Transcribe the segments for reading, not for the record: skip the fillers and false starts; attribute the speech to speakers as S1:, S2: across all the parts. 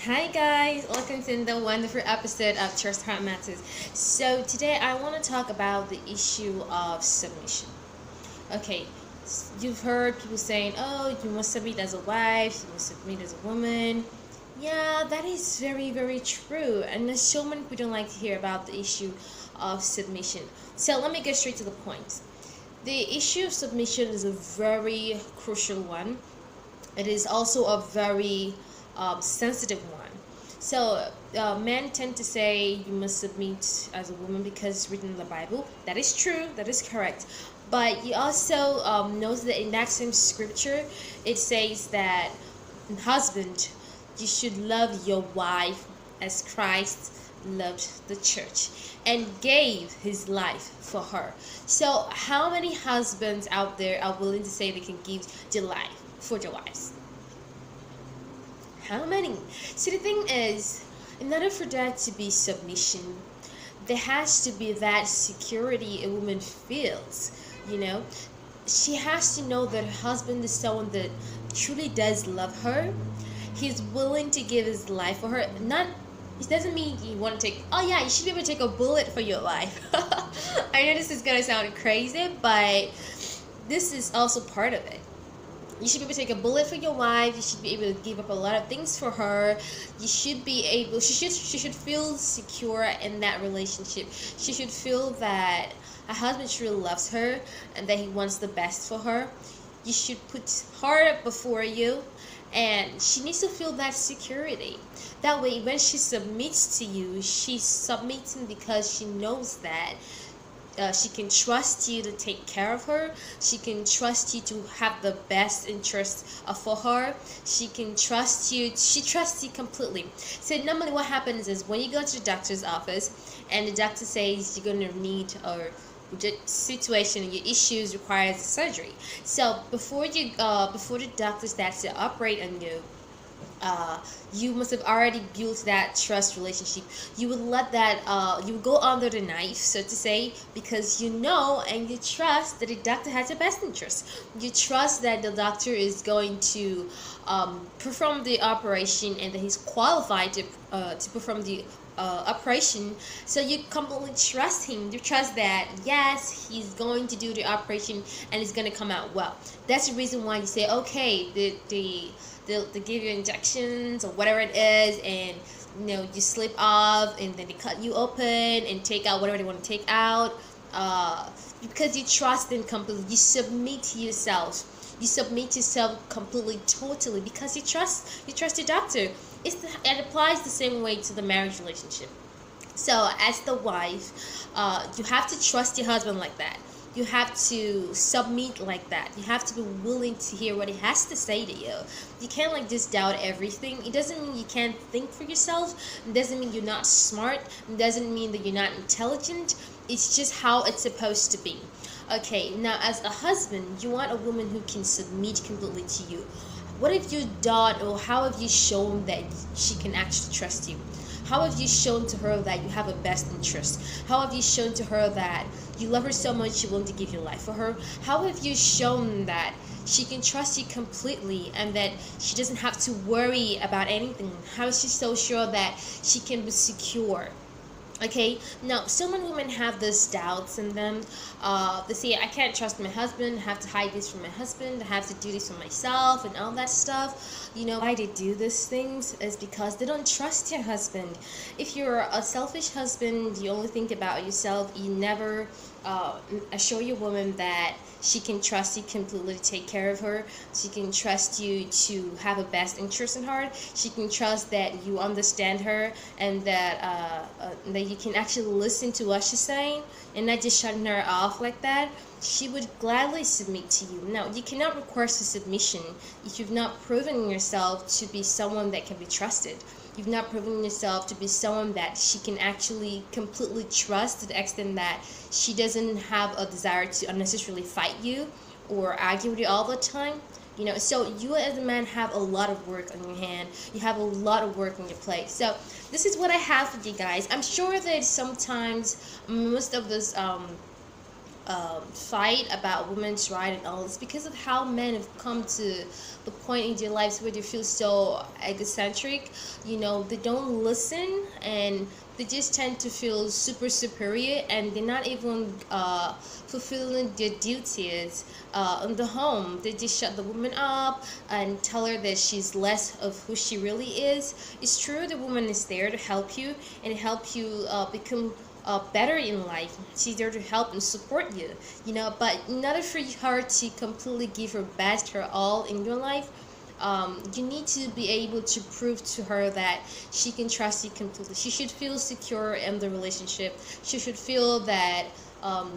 S1: Hi guys, welcome to the wonderful episode of Chercyheartmatterz. So today I want to talk about the issue of submission. Okay, you've heard people saying, "Oh, you must submit as a wife, you must submit as a woman." Yeah, that is very very true, and there's so many people don't like to hear about the issue of submission. So let me get straight to the point. The issue of submission is a very crucial one. It is also a very sensitive one. So men tend to say you must submit as a woman because it's written in the Bible. That is true. That is correct. But you also notice that in that same scripture, it says that husband, you should love your wife as Christ loved the church and gave his life for her. So how many husbands out there are willing to say they can give their life for their wives? How many? See, the thing is, in order for that to be submission, there has to be that security a woman feels. You know, she has to know that her husband is someone that truly does love her. He's willing to give his life for her. Not, it doesn't mean you want to take. Oh yeah, you should be able to take a bullet for your life. I know this is gonna sound crazy, but this is also part of it. You should be able to take a bullet for your wife. You should be able to give up a lot of things for her. You should be able. She should feel secure in that relationship. She should feel that her husband truly loves her and that he wants the best for her. You should put her before you, and she needs to feel that security. That way, when she submits to you, she's submitting because she knows that she can trust you to take care of her. She can trust you to have the best interest for her. She can trust you. She trusts you completely. So normally what happens is when you go to the doctor's office and the doctor says you're going to need or the situation, your issues requires surgery. So before the doctor starts to operate on you, you must have already built that trust relationship. You would let that you would go under the knife, so to say, because you know and you trust that the doctor has your best interest. You trust that the doctor is going to perform the operation and that he's qualified to perform the operation. So you completely trust him. You trust that yes, he's going to do the operation and it's going to come out well. That's the reason why you say, okay, they'll give you injections or whatever it is, and you slip off and then they cut you open and take out whatever they want to take out, because you trust them completely. You submit yourself completely, totally, because you trust your doctor. It applies the same way to the marriage relationship. So as the wife, you have to trust your husband like that. You have to submit like that. You have to be willing to hear what he has to say to you. You can't just doubt everything. It doesn't mean you can't think for yourself. It doesn't mean you're not smart. It doesn't mean that you're not intelligent. It's just how it's supposed to be. Okay, now as a husband, you want a woman who can submit completely to you. What have you done, or how have you shown that she can actually trust you? How have you shown to her that you have a best interest? How have you shown to her that you love her so much you're willing to give your life for her? How have you shown that she can trust you completely and that she doesn't have to worry about anything? How is she so sure that she can be secure? Okay, now so many women have these doubts in them. They say, I can't trust my husband, I have to hide this from my husband, I have to do this for myself and all that stuff. Why they do these things is because they don't trust your husband. If you're a selfish husband, you only think about yourself, you never assure your woman that she can trust you completely to take care of her. She can trust you to have a best interest in her. She can trust that you understand her and that you can actually listen to what she's saying and not just shutting her off like that. She would gladly submit to you. Now, you cannot request a submission if you've not proven yourself to be someone that can be trusted. You've not proven yourself to be someone that she can actually completely trust to the extent that she doesn't have a desire to unnecessarily fight you or argue with you all the time. So you as a man have a lot of work on your hand. You have a lot of work on your plate. So this is what I have for you guys. I'm sure that sometimes most of this fight about women's right and all this because of how men have come to the point in their lives where they feel so egocentric. They don't listen, and they just tend to feel super superior, and they're not even fulfilling their duties in the home. They just shut the woman up and tell her that she's less of who she really is. It's true, the woman is there to help you and help you become better in life. She's there to help and support you, but in order for her to completely give her best, her all in your life, you need to be able to prove to her that she can trust you completely. She should feel secure in the relationship. She should feel that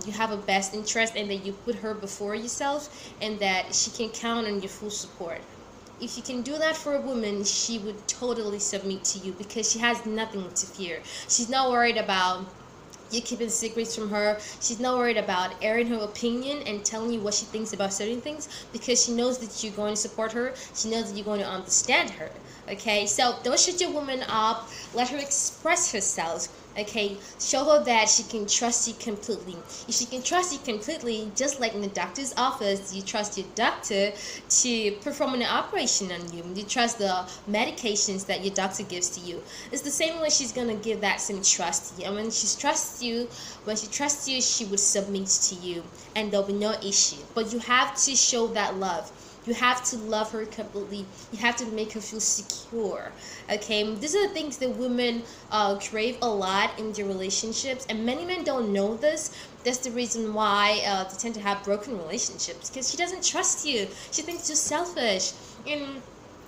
S1: you have a best interest and that you put her before yourself, and that she can count on your full support. If you can do that for a woman, she would totally submit to you because she has nothing to fear. She's not worried about you keeping secrets from her. She's not worried about airing her opinion and telling you what she thinks about certain things, because she knows that you're going to support her. She knows that you're going to understand her. Okay, so don't shut your woman up. Let her express herself. Okay, show her that she can trust you completely. If she can trust you completely, just like in the doctor's office, you trust your doctor to perform an operation on you. You trust the medications that your doctor gives to you. It's the same way she's gonna give that same trust to you. And when she trusts you, she would submit to you, and there'll be no issue. But you have to show that love. You have to love her completely. You have to make her feel secure. Okay, these are the things that women crave a lot in their relationships, and many men don't know this. That's the reason why they tend to have broken relationships, because she doesn't trust you. She thinks you're selfish, and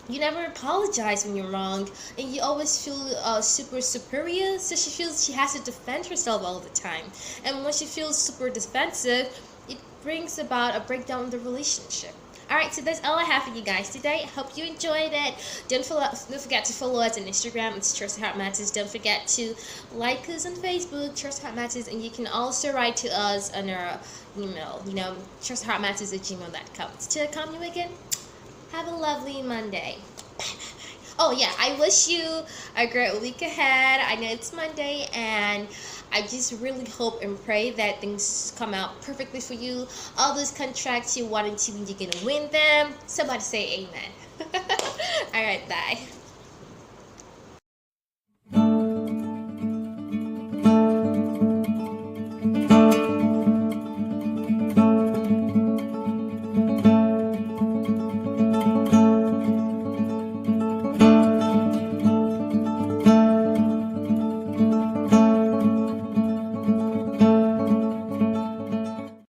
S1: you never apologize when you're wrong, and you always feel super superior. So she feels she has to defend herself all the time, and when she feels super defensive, it brings about a breakdown in the relationship. Alright, so that's all I have for you guys today. I hope you enjoyed it. Don't forget to follow us on Instagram. It's Chercyheartmatterz. Don't forget to like us on Facebook, Chercyheartmatterz, and you can also write to us on our email, Chercyheartmatterz@gmail.com. Till I come you again, have a lovely Monday. Bye, bye, bye. Oh yeah, I wish you a great week ahead. I know it's Monday, and I just really hope and pray that things come out perfectly for you. All those contracts you wanted to win, you're gonna win them. Somebody say amen. Alright, bye.